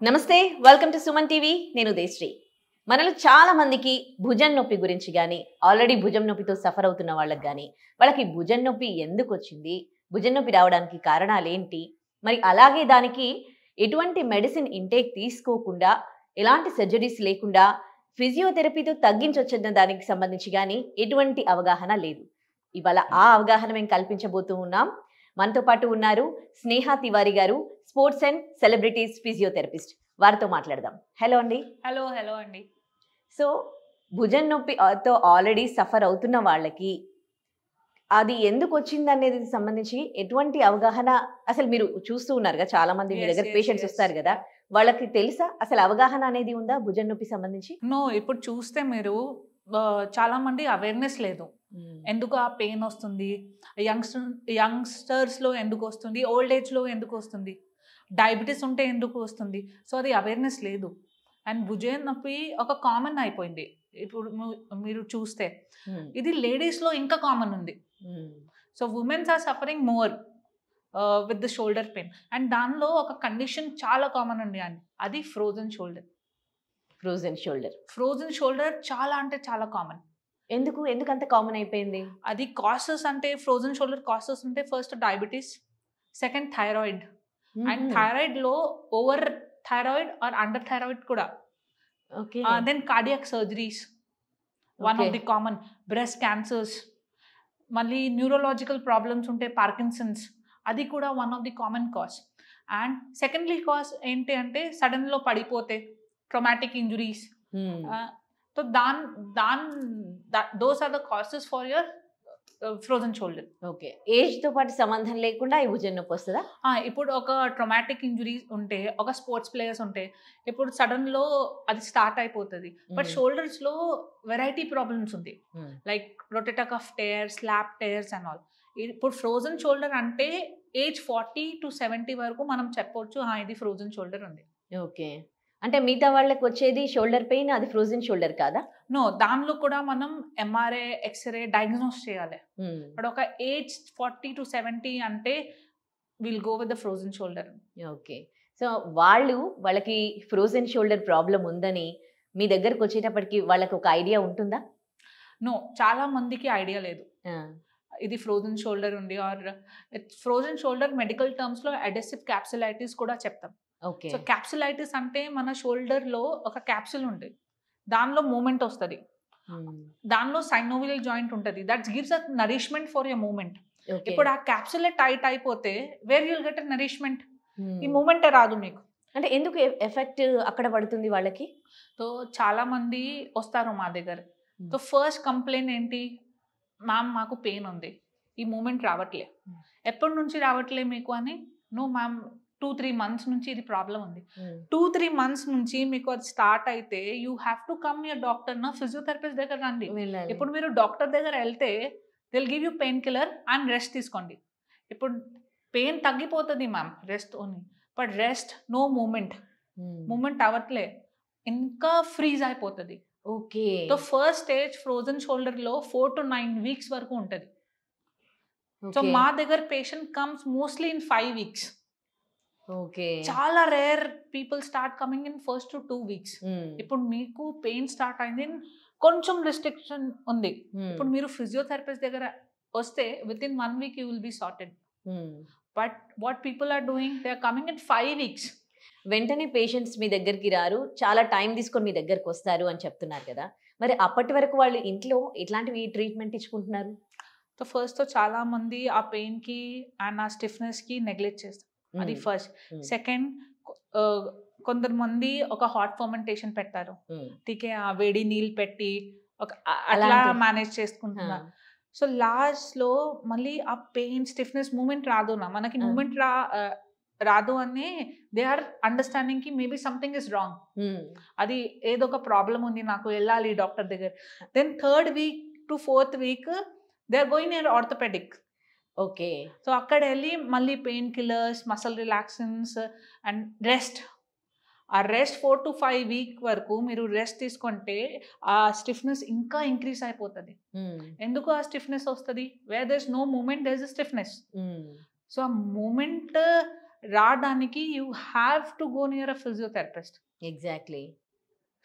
నమస్తే, welcome to Suman TV. నేను దేశ్రీ. మనలో చాలా మందికి భుజం నొప్పి గురించి కానీ, ఆల్రెడీ భుజం నొప్పితో సఫర్ అవుతున్న వాళ్ళకి కానీ, వాళ్ళకి భుజం నొప్పి ఎందుకు వచ్చింది, భుజం నొప్పి రావడానికి కారణాలు ఏంటి, మరి అలాగే దానికి ఎటువంటి మెడిసిన్ ఇంటేక్ తీసుకోకుండా, ఎలాంటి సర్జరీస్ లేకుండా ఫిజియోథెరపీతో తగ్గించొచ్చన్న దానికి సంబంధించి కానీ ఎటువంటి అవగాహన లేదు. ఇవాళ ఆ అవగాహన మేము కల్పించబోతూ ఉన్నాం. మనతో పాటు ఉన్నారు స్నేహ తివారీ గారు, స్పోర్ట్స్ అండ్ సెలబ్రిటీస్ ఫిజియోథెరపిస్ట్. వారితో మాట్లాడదాం. హలో అండి. హలో అండి. సో భుజం నొప్పితో ఆల్రెడీ సఫర్ అవుతున్న వాళ్ళకి అది ఎందుకు వచ్చింది అనేది సంబంధించి ఎటువంటి అవగాహన, అసలు మీరు చూస్తూ ఉన్నారు కదా, చాలా మంది మీ దగ్గర పేషెంట్స్ వస్తారు కదా, వాళ్ళకి తెలుసా అసలు అవగాహన అనేది ఉందా భుజం నొప్పి సంబంధించి? ఇప్పుడు చూస్తే మీరు చాలా మంది అవేర్నెస్ లేదు. ఎందుకు ఆ పెయిన్ వస్తుంది, యంగ్స్టర్స్ లో ఎందుకు వస్తుంది, ఓల్డ్ ఏజ్ లో ఎందుకు వస్తుంది, డయాబెటీస్ ఉంటే ఎందుకు వస్తుంది, సో అది అవేర్నెస్ లేదు. అండ్ భుజం నొప్పి ఒక కామన్ అయిపోయింది. ఇప్పుడు మీరు చూస్తే ఇది లేడీస్ లో ఇంకా కామన్ ఉంది. So women's are suffering more with the shoulder pain. And దానిలో ఒక కండిషన్ చాలా కామన్ అండి, అది ఫ్రోజన్ షోల్డర్. ఫ్రోజన్ షోల్డర్ చాలా అంటే చాలా కామన్. ఎందుకు అంత కామన్ అయిపోయింది? అది కాసెస్ అంటే ఫ్రోజన్ షోల్డర్ కాసెస్ అంటే first diabetes, second thyroid. And thyroid లో over thyroid or under thyroid కూడా. Then cardiac surgeries one of the common. Breast cancers, మళ్ళీ న్యూరోలాజికల్ ప్రాబ్లమ్స్ ఉంటే పార్కిన్సన్స్, అది కూడా one of the common cause. And secondly cause ఏంటి అంటే sudden లో పడిపోతే traumatic injuries. So those are the causes for your frozen shoulder. Okay. Age తో పాటు సంబంధం లేకుండా ఈ భుజం నొప్పి వస్తుందా? ఇప్పుడు ఒక ట్రామాటిక్ ఇంజురీ ఉంటే, ఒక స్పోర్ట్స్ ప్లేయర్స్ ఉంటే, ఇప్పుడు సడన్ లో అది స్టార్ట్ అయిపోతుంది. బట్ షోల్డర్స్ లో వెరైటీ ప్రాబ్లమ్స్ ఉంది, like rotator cuff tear, slap tears and all. ఇప్పుడు ఫ్రోజన్ షోల్డర్ అంటే ఏజ్ 40 to 70 వరకు మనం చెప్పొచ్చు ఇది ఫ్రోజన్ షోల్డర్ ఉంది. ఓకే. అంటే మిగతా వాళ్ళకి వచ్చేది షోల్డర్ పెయిన్, అది ఫ్రోజన్ షోల్డర్ కాదా? నో, దానిలో కూడా మనం ఎంఆర్ఐ, ఎక్స్రే డయాగ్నోస్ చేయాలి. బట్ ఒక ఏజ్ 40 to 70 అంటే will go with the frozen shoulder. Okay. So వాళ్ళకి ఫ్రోజన్ షోల్డర్ ప్రాబ్లం ఉందని మీ దగ్గరకు వచ్చేటప్పటికి వాళ్ళకి ఒక ఐడియా ఉంటుందా? నో, చాలా మందికి ఐడియా లేదు ఇది ఫ్రోజన్ షోల్డర్ ఉంది. Or frozen shoulder medical terms లో అడెసివ్ క్యాప్సులైటిస్ కూడా చెప్తాం. సో క్యాప్సులైటిస్ అంటే మన షోల్డర్ లో ఒక క్యాప్సుల్ ఉంటుంది, దానిలో మూమెంట్ వస్తుంది, దానిలో సైనోవియల్ జాయింట్ ఉంటుంది, that gives a nourishment for your movement. ఇప్పుడు ఆ క్యాప్సుల్ టైట్ అయిపోతే వేర్ యుల్ గెట్ నరిష్మెంట్, ఈ మూమెంట్ రాదు మీకు. అంటే ఎందుకు ఎఫెక్ట్ అక్కడ పడుతుంది వాళ్ళకి? సో చాలా మంది వస్తారు మా దగ్గర. సో ఫస్ట్ కంప్లైంట్ ఏంటి, మ్యామ్ మాకు పెయిన్ ఉంది, ఈ మూమెంట్ రావట్లే. ఎప్పటి నుంచి రావట్లే మీకు అని? నో మ్యామ్, 2-3 months నుంచి ఇది ప్రాబ్లం ఉంది. 2-3 months నుంచి మీకు అది స్టార్ట్ అయితే you have to come your doctor, నా ఫిజియోథెరపిస్ట్ దగ్గర రండి. ఇప్పుడు మీరు డాక్టర్ దగ్గర వెళ్తే they'll give you pain killer and rest తీసుకోండి. ఇప్పుడు పెయిన్ తగ్గిపోతుంది ma'am, rest only. But rest no movement అవ్వట్లే, ఇంకా ఫ్రీజ్ అయిపోతుంది. Okay. So first stage frozen shoulder లో 4 to 9 weeks వరకు ఉంటుంది. సో మా దగ్గర patient comes mostly in 5 weeks. Okay. చాలా rare people start coming in first 2 weeks. ఇప్పుడు మీకు పెయిన్ స్టార్ట్ అయింది, కొంచెం రిస్ట్రిక్షన్ ఉంది. ఇప్పుడు మీరు ఫిజియోథెరపిస్ట్ దగ్గర వస్తే with in 1 week you will be sorted. But what people are doing, they are coming in 5 weeks. వెంటనే పేషెంట్స్ మీ దగ్గరికి రారు, చాలా టైం తీసుకొని మీ దగ్గరకు వస్తారు అని చెప్తున్నారు కదా, మరి అప్పటి వరకు వాళ్ళు ఇంట్లో ఎట్లాంటివి ట్రీట్మెంట్ ఇచ్చుకుంటున్నారు? సో ఫస్ట్ చాలా మంది ఆ పెయిన్ కి అండ్ ఆ స్టిఫ్నెస్ కి నెగ్లెక్ట్ చేస్తారు, అది ఫస్ట్. సెకండ్, కొంతమంది ఒక హాట్ ఫర్మెంటేషన్ పెట్టారు, టీకే ఆ వేడి నీళ్ళు పెట్టి ఒక అట్లా మేనేజ్ చేసుకుంటున్నారు. సో లాస్ట్ లో మళ్ళీ ఆ పెయిన్, స్టిఫ్నెస్, మూమెంట్ రాదు మనకి. మూమెంట్ రాదు అని దే ఆర్ అండర్స్టాండింగ్ కి మేబీ సంథింగ్ ఇస్ రాంగ్, అది ఏదో ఒక ప్రాబ్లం ఉంది, నాకు వెళ్ళాలి డాక్టర్ దగ్గర. Then 3rd week to 4th week they are going near orthopedic. Okay. So అక్కడ వెళ్ళి మళ్ళీ pain killers, muscle relaxants and rest. ఆ రెస్ట్ 4 to 5 weeks వరకు మీరు రెస్ట్ తీసుకుంటే ఆ స్టిఫ్నెస్ ఇంకా ఇంక్రీజ్ అయిపోతుంది. ఎందుకు ఆ స్టిఫ్నెస్ వస్తుంది? Where there is no movement, there is stiffness. So ఆ మూమెంట్ రావడానికి you have to go near a physiotherapist. Exactly.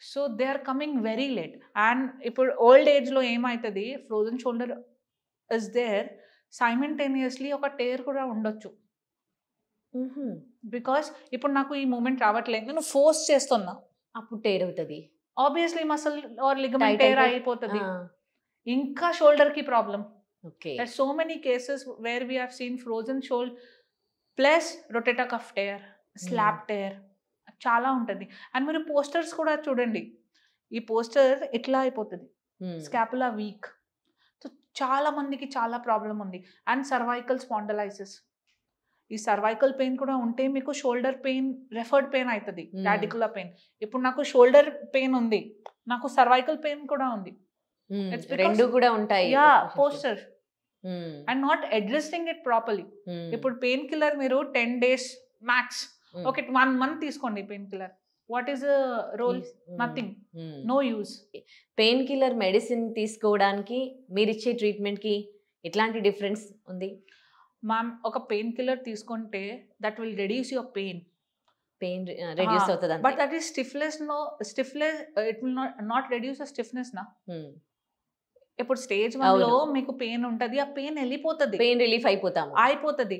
So they are coming very late. And ఇప్పుడు ఓల్డ్ ఏజ్లో ఏమవుతుంది, frozen shoulder is there, simultaneously ఒక tear కూడా ఉండొచ్చు. Because ఇప్పుడు నాకు ఈ మూమెంట్ రావట్లేదు, నేను ఫోర్స్ చేస్తున్నా, అప్పుడు టేర్ అవుతుంది. Obviously muscle or ligament tear అయిపోతుంది, ఆ, ఇంకా షోల్డర్ కి problem. Okay. There are so many cases where we have seen frozen shoulder plus rotator cuff tear, slap tear, చాలా ఉంటుంది. అండ్ మీరు పోస్టర్స్ కూడా చూడండి, ఈ పోస్టర్ ఇట్లా అయిపోతుంది, స్కాపులా వీక్. సో చాలా మందికి చాలా ప్రాబ్లం ఉంది. అండ్ సర్వైకల్ స్పాండలైసిస్, ఈ సర్వైకల్ పెయిన్ కూడా ఉంటే మీకు షోల్డర్ పెయిన్ రెఫర్డ్ పెయిన్ అవుతుంది, రాడికులర్ పెయిన్. ఇప్పుడు నాకు షోల్డర్ పెయిన్ ఉంది, నాకు సర్వైకల్ పెయిన్ కూడా ఉంది, రెండు కూడా ఉంటాయి. Posture and not adjusting it properly. ఇప్పుడు పెయిన్ కిల్లర్ మీరు 10 days మ్యాక్స్, ఓకే 1 month తీసుకోండి pain killer, what is role? Nothing, no use. Pain killer medicine తీసుకోవడానికి మీరు ఇచ్చే ట్రీట్మెంట్ కి ఎట్లాంటి డిఫరెన్స్ ఉంది? మ్యామ్, ఒక పెయిన్ కిల్లర్ తీసుకుంటే that will reduce your pain, reduce అవుతుంది, but that is stiffness. It will not reduce the stiffness నా. ఇప్పుడు స్టేజ్ 1 లో మీకు పెయిన్ ఉంటది, ఆ పెయిన్ వెళ్ళిపోతుంది, పెయిన్ రిలీఫ్ అయిపోతుంది.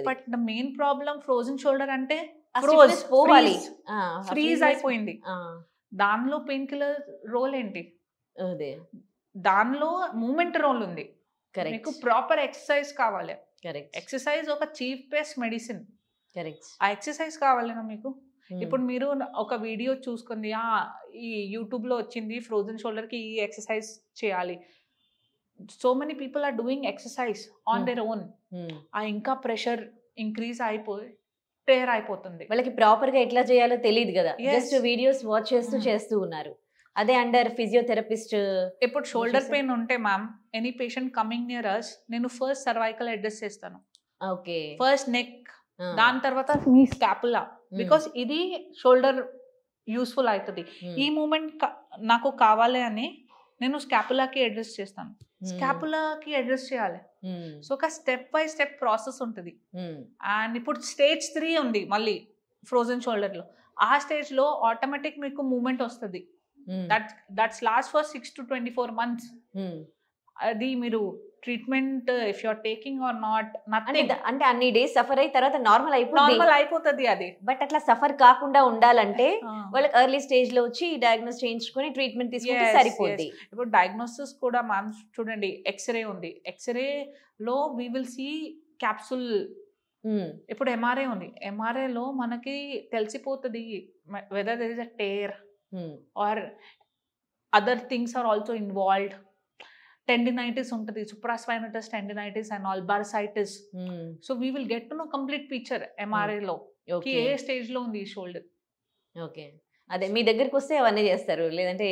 But the main problem frozen shoulder అంటే పోవాలి, ఫ్రీజ్ అయిపోయింది. దానిలో పెయిన్ కిల్లర్ రోల్ ఏంటి? దానిలో మూమెంట్ రోల్ ఉంది. మీకు ప్రాపర్ ఎక్సర్సైజ్ కావాలి. ఎక్సర్సైజ్ ఒక చీఫ్ బేస్ట్ మెడిసిన్. ఆ ఎక్సర్సైజ్ కావాలన్నా మీకు. ఇప్పుడు మీరు ఒక వీడియో చూసుకుంది, ఈ యూట్యూబ్ లో వచ్చింది ఫ్రోజన్ షోల్డర్ కి ఈ ఎక్సర్సైజ్ చేయాలి. So many people are doing exercise on their own. ఆ ఇంకా ప్రెషర్ ఇంక్రీజ్ అయిపోయి టేర్ అయిపోతుంది. వాళ్ళకి ప్రాపర్ గా ఎట్లా చేయాలో తెలియదు కదా, జస్ట్ వీడియోస్ వాచ్ చేస్తూ ఉన్నారు. అదే అండర్ ఫిజియోథెరపిస్ట్. ఇప్పుడు షోల్డర్ పెయిన్ ఉంటే ma'am, any patient coming near us, నేను ఫస్ట్ సర్వైకల్ అడ్రస్ చేస్తాను, ఓకే, ఫస్ట్ నెక్, దాని తర్వాత మీ స్కాపులా, బికాస్ ఇది షోల్డర్ యూస్ఫుల్ అవుతుంది. ఈ మూమెంట్ నాకు కావాలి అని నేను స్కాపులాకి అడ్రస్ చేస్తాను, స్కాపులాకి అడ్రస్ చేయాలి. సో ఒక స్టెప్ బై స్టెప్ ప్రాసెస్ ఉంటుంది. అండ్ ఇప్పుడు స్టేజ్ 3 ఉంది మళ్ళీ ఫ్రోజన్ షోల్డర్ లో. ఆ స్టేజ్ లో ఆటోమేటిక్ మీకు మూమెంట్ వస్తుంది. That's last for 6 to 24 months. అది మీరు treatment if you are taking or not, nothing. అంటే అన్ని డేస్ సఫర్ అయిన తర్వాత నార్మల్ అయిపోతుంది అది. బట్ అట్లా సఫర్ కాకుండా ఉండాలంటే వాళ్ళకి ఎర్లీ స్టేజ్ లో వచ్చి డయాగ్నోస్ చేయించుకొని ట్రీట్మెంట్ తీసుకుంటే సరిపోతుంది. ఇప్పుడు డయాగ్నోసిస్ కూడా మ్యామ్ చూడండి, ఎక్స్రే ఉంది, ఎక్స్రే లో వి విల్ సీ క్యాప్సూల్. ఇప్పుడు ఎంఆర్ఐ ఉంది, ఎంఆర్ఐ లో మనకి తెలిసిపోతుంది whether there is a tear or other things are also involved. Tendinitis ఉంటుంది, supraspinatus tendinitis and all, bursitis. So we will get to know complete picture MRI లో ఏ stage లో ఉంది ఈ షోల్డర్. ఓకే, అదే మీ దగ్గరికి వస్తే అవన్నీ చేస్తారు, లేదంటే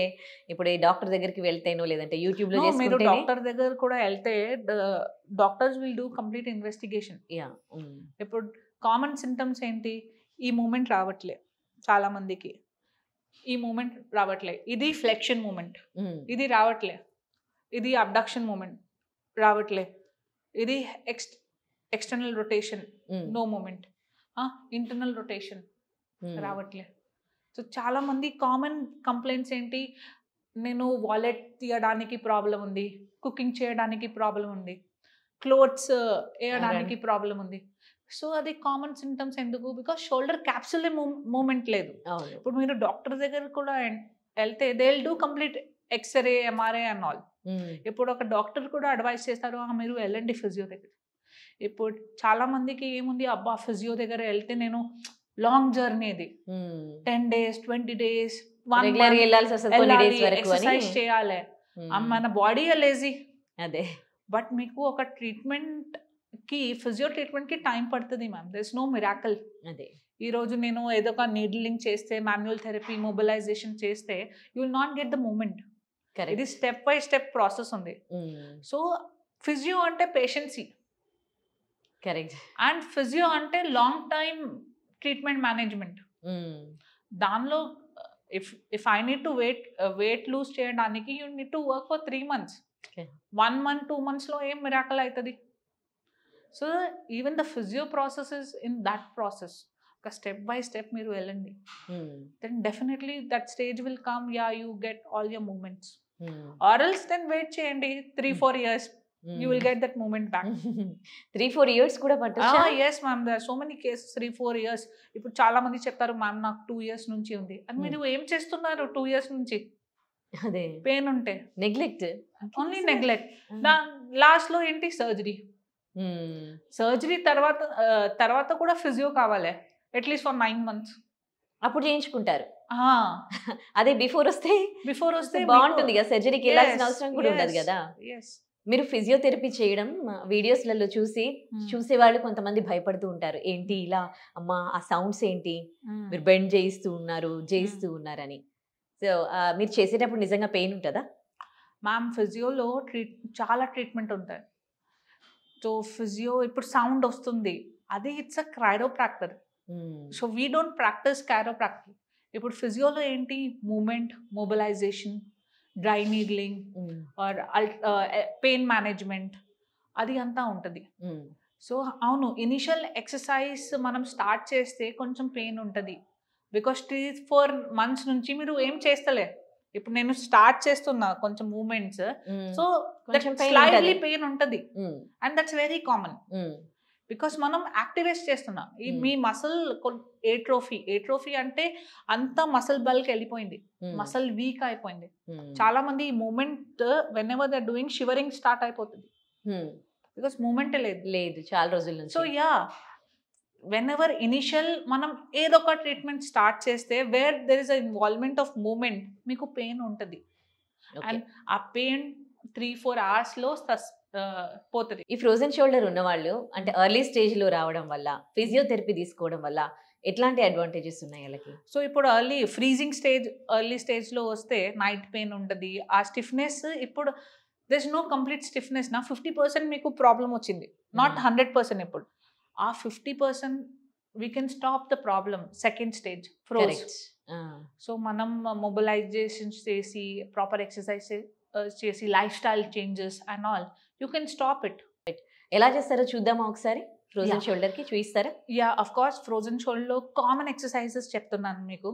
ఇప్పుడు ఈ డాక్టర్ దగ్గరికి వెళ్తేనో లేదంటే యూట్యూబ్ లో మీరు డాక్టర్ దగ్గర కూడా వెళ్తే doctors will do complete investigation. ఇప్పుడు కామన్ సింటమ్స్ ఏంటి? ఈ మూమెంట్ రావట్లే చాలా మందికి, ఈ మూమెంట్ రావట్లే, ఇది ఫ్లెక్షన్ మూమెంట్, ఇది రావట్లే, ఇది అబ్డక్షన్ మూమెంట్ రావట్లే, ఇది external rotation no movement, internal rotation రావట్లే. సో చాలా మంది కామన్ కంప్లైంట్స్ ఏంటి? నేను వాలెట్ తీయడానికి ప్రాబ్లం ఉంది, కుకింగ్ చేయడానికి ప్రాబ్లం ఉంది, క్లోత్స్ వేయడానికి ప్రాబ్లం ఉంది. సో అది కామన్ సింటమ్స్. ఎందుకు? బికాస్ షోల్డర్ క్యాప్సూల్ మూమెంట్ లేదు. ఇప్పుడు మీరు డాక్టర్ దగ్గర కూడా వెళ్తే they will do complete X-ray, MRI and all. ఇప్పుడు ఒక డాక్టర్ కూడా అడ్వైస్ చేస్తారు, మీరు వెళ్ళండి ఫిజియో దగ్గర. ఇప్పుడు చాలా మందికి ఏముంది, అబ్బా ఫిజియో దగ్గర వెళ్తే నేను లాంగ్ జర్నీ, ఇది 10 days 20 days ఎక్సర్సైజ్ చేయాలి, మన బాడీ లేజీ. అదే, బట్ మీకు ఒక ట్రీట్మెంట్ కి, ఫిజియో ట్రీట్మెంట్ కి టైం పడుతుంది ma'am. There is no miracle. అదే, ఈ రోజు నేను ఏదో ఒక నీడ్లింగ్ చేస్తే, మాన్యువల్ థెరపీ, మొబిలైజేషన్ చేస్తే you will not get the movement. ఇది స్టెప్ బై స్టెప్ ప్రాసెస్ ఉంది. సో ఫిజియో అంటే పేషెన్సీ, కరెక్ట్. అండ్ ఫిజియో అంటే లాంగ్ టైమ్ ట్రీట్మెంట్ మేనేజ్మెంట్. దానిలో if I need to weight lose చేయడానికి you need to work for 3 months. 1 month 2 months లో ఏం miracle అవుతుంది? So even the physio process is in that process. ఒక step by step మీరు వెళ్ళండి, then definitely that stage will come, yeah you get all your movements. Or else then wait చేయండి 3-4 years, you will get that moment back. 3-4 years కూడా పట్టొచ్చా? Yes ma'am, there are so many cases 3-4 years. ఇప్పుడు చాలా మంది చెప్తారు ma'am నాకు 2 years నుంచి ఉంది అని. మీరు ఏం చేస్తున్నారు 2 years నుంచి? అదే పెయిన్ ఉంటే నెగ్లెక్ట్, ఓన్లీ నెగ్లెక్ట్. లాస్ట్ లో ఏంటి? సర్జరీ తర్వాత కూడా ఫిజియో కావాలి అట్లీస్ట్ ఫర్ 9 months. అప్పుడు చేయించుకుంటారు. అదే బిఫోర్ వస్తే బాగుంటుంది కదా, సర్జరీకి వెళ్ళాల్సిన అవసరం కూడా ఉండదు కదా. మీరు ఫిజియోథెరపీ చేయడం వీడియోస్లలో చూసే వాళ్ళు కొంతమంది భయపడుతూ ఉంటారు, ఏంటి ఇలా అమ్మా ఆ సౌండ్స్ ఏంటి, మీరు బెండ్ చేయిస్తూ ఉన్నారని. సో మీరు చేసేటప్పుడు నిజంగా పెయిన్ ఉంటుందా? మ్యామ్ ఫిజియోలో చాలా ట్రీట్మెంట్ ఉంటాయి. సో ఫిజియో ఇప్పుడు సౌండ్ వస్తుంది, అది it's a chiropractor. So we don't practice chiropractor. ఇప్పుడు ఫిజియోలో ఏంటి? Movement, mobilization, dry needling or pain management, అది అంతా ఉంటుంది. సో అవును, ఇనిషియల్ ఎక్సర్సైజ్ మనం స్టార్ట్ చేస్తే కొంచెం పెయిన్ ఉంటుంది, బికాస్ 3-4 months నుంచి మీరు ఏం చేస్తలే. ఇప్పుడు నేను స్టార్ట్ చేస్తున్నా కొంచెం మూమెంట్స్, సో స్లైట్లీ పెయిన్ ఉంటుంది, and that's very common. Because మనం యాక్టివేట్ చేస్తున్నాం మీ మసిల్. ఏట్రోఫీ అంటే అంత మసిల్ బల్క్ వెళ్ళిపోయింది, మసిల్ వీక్ అయిపోయింది. చాలా మంది ఈ movement whenever they're doing shivering start అయిపోతుంది, బికాస్ మూమెంట్ లేదు చాలా రోజుల నుంచి. So yeah, whenever initial మనం ఏదో ఒక ట్రీట్మెంట్ స్టార్ట్ చేస్తే where there is a involvement of movement, మీకు పెయిన్ ఉంటుంది. అండ్ ఆ పెయిన్ 3-4 hours లో పోతుంది. ఈ ఫ్రోజన్ షోల్డర్ ఉన్న వాళ్ళు అంటే ఎర్లీ స్టేజ్ లో రావడం వల్ల, ఫిజియోథెరపీ తీసుకోవడం వల్ల ఎట్లాంటి అడ్వాంటేజెస్ ఉన్నాయి వాళ్ళకి? సో ఇప్పుడు ఎర్లీ స్టేజ్ లో వస్తే నైట్ పెయిన్ ఉంటుంది, ఆ స్టిఫ్నెస్. ఇప్పుడు there is no complete stiffness నా 50% మీకు ప్రాబ్లం వచ్చింది, నాట్ 100%. ఇప్పుడు ఆ 50% we can stop the problem second stage froze. So మనం మొబిలైజేషన్ చేసి, ప్రాపర్ ఎక్సర్సైజ్ చేసి, lifestyle changes and all, you can stop it. ఎలా చేస్తారో చూద్దామా ఒకసారి? ఫ్రోజన్ షోల్డర్ కి చూపిస్తారా? Yeah, of course. Frozen shoulder లో కామన్ ఎక్సర్సైజెస్ చెప్తున్నాను మీకు.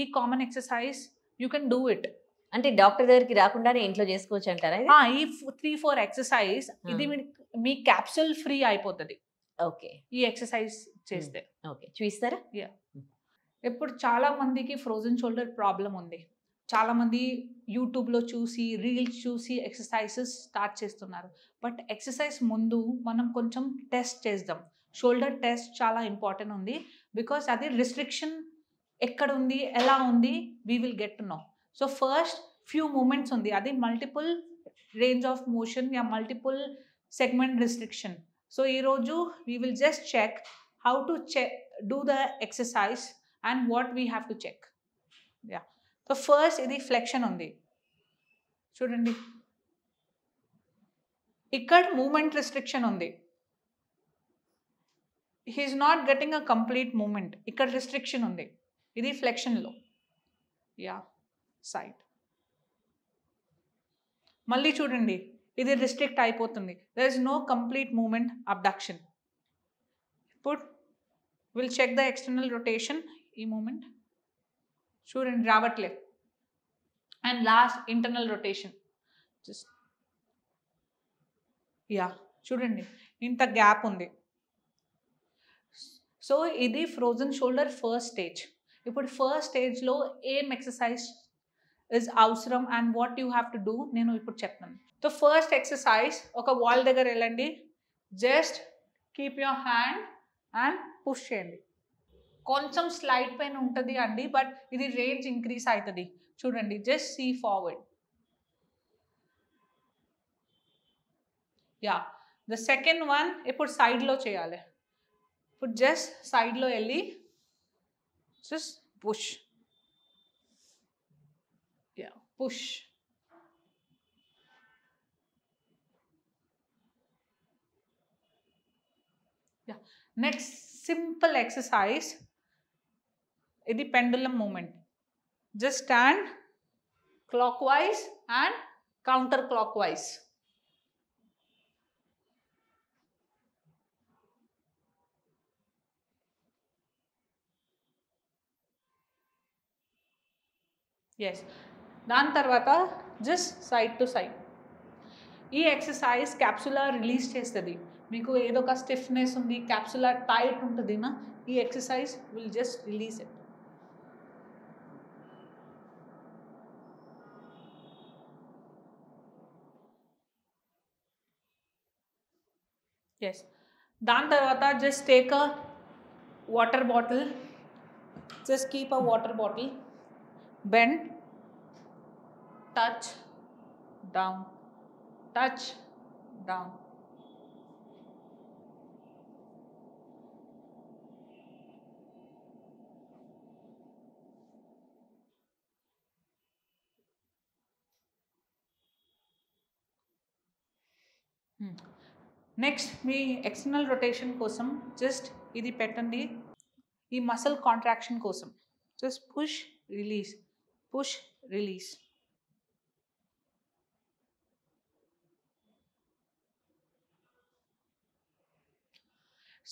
ఈ common exercise you can do it. అంటే డాక్టర్ దగ్గరికి రాకుండానే ఇంట్లో చేసుకోవచ్చు అంటారా? ఈ 3-4 ఎక్సర్సైజ్ ఇది మీ క్యాప్సూల్ ఫ్రీ అయిపోతుంది. ఓకే, ఈ ఎక్సర్సైజ్ చేస్తే. ఓకే, చూపిస్తారా? యా. ఇప్పుడు చాలా మందికి ఫ్రోజన్ షోల్డర్ ప్రాబ్లం ఉంది. చాలా మంది యూట్యూబ్లో చూసి, రీల్స్ చూసి ఎక్సర్సైజెస్ స్టార్ట్ చేస్తున్నారు. బట్ ఎక్సర్సైజ్ ముందు మనం కొంచెం టెస్ట్ చేద్దాం. షోల్డర్ టెస్ట్ చాలా ఇంపార్టెంట్ ఉంది, బికాస్ అది రిస్ట్రిక్షన్ ఎక్కడ ఉంది, ఎలా ఉంది, we will get to know. So first few movements ఉంది, అది multiple range of motion yeah multiple segment restriction. So ఈరోజు we will just check how to do the exercise and what we have to check. Yeah. So first ఇది flexion ఉంది చూడండి, ఇక్కడ moment restriction ఉంది. He is not getting a complete movement, ఇక్కడ restriction ఉంది, ఇది ఫ్లెక్షన్లో. Yeah, side. మళ్ళీ చూడండి, ఇది రిస్ట్రిక్ట్ అయిపోతుంది, there is no complete movement, abduction. ఇప్పుడు will check the external rotation. ఈ మూమెంట్ చూడండి రావట్లే. And last internal rotation. Just yeah, చూడండి ఇంత గ్యాప్ ఉంది. సో ఇది ఫ్రోజన్ షోల్డర్ ఫస్ట్ స్టేజ్. ఇప్పుడు ఫస్ట్ స్టేజ్లో ఏం ఎక్సర్సైజ్ ఇస్ అవసరం and what you have to do నేను ఇప్పుడు చెప్తాను. సో ఫస్ట్ ఎక్సర్సైజ్, ఒక వాల్ దగ్గర వెళ్ళండి, just keep your hand and push చేయండి. కొంచెం స్లైడ్ పెయిన్ ఉంటుంది అండి, బట్ ఇది రేంజ్ ఇంక్రీజ్ అవుతుంది. చూడండి, just see forward. Yeah, the second one ఇప్పుడు సైడ్లో చేయాలి. ఇప్పుడు జస్ట్ సైడ్లో వెళ్ళి just push. Yeah, push. Yeah, next simple exercise, ఇది pendulum movement. Just stand clockwise and counterclockwise. Yes. దాని తర్వాత జస్ట్ సైడ్ టు సైడ్. ఈ ఎక్సర్సైజ్ క్యాప్సులర్ రిలీజ్ చేస్తుంది. మీకు ఏదో ఒక స్టిఫ్నెస్ ఉంది, క్యాప్సులర్ టైట్ ఉంటుంది నా, ఈ exercise will just release it. Yes. దాని తర్వాత just take a water bottle, just keep a water bottle, bend, touch, down, touch, down. Next మీ ఎక్స్టర్నల్ రొటేషన్ కోసం జస్ట్ ఇది పెట్టండి. ఈ మసిల్ కాంట్రాక్షన్ కోసం just push release, push release.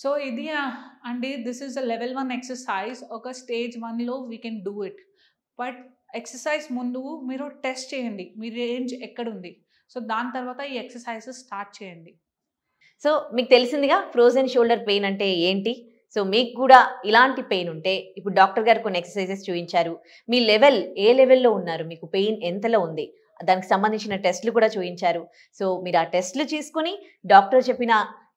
So ఇది అండి, this is a level 1 exercise. ఒక stage 1లో we can do it. But exercise ముందు మీరు టెస్ట్ చేయండి మీ రేంజ్ ఎక్కడుంది. సో దాని తర్వాత ఈ ఎక్సర్సైజెస్ స్టార్ట్ చేయండి. సో మీకు తెలిసిందిగా ఫ్రోజన్ షోల్డర్ పెయిన్ అంటే ఏంటి. సో మీకు కూడా ఇలాంటి పెయిన్ ఉంటే ఇప్పుడు డాక్టర్ గారు కొన్ని ఎక్సర్సైజెస్ చూపించారు. మీ లెవెల్ ఏ లెవెల్లో ఉన్నారు, మీకు పెయిన్ ఎంతలో ఉంది, దానికి సంబంధించిన టెస్ట్లు కూడా చూపించారు. సో మీరు ఆ టెస్ట్లు చేసుకుని డాక్టర్ చెప్పిన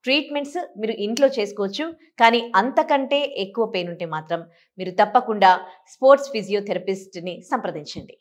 ట్రీట్మెంట్స్ మీరు ఇంట్లో చేసుకోవచ్చు. కానీ అంతకంటే ఎక్కువ పెయిన్ ఉంటే మాత్రం మీరు తప్పకుండా స్పోర్ట్స్ ఫిజియోథెరపిస్ట్ని సంప్రదించండి.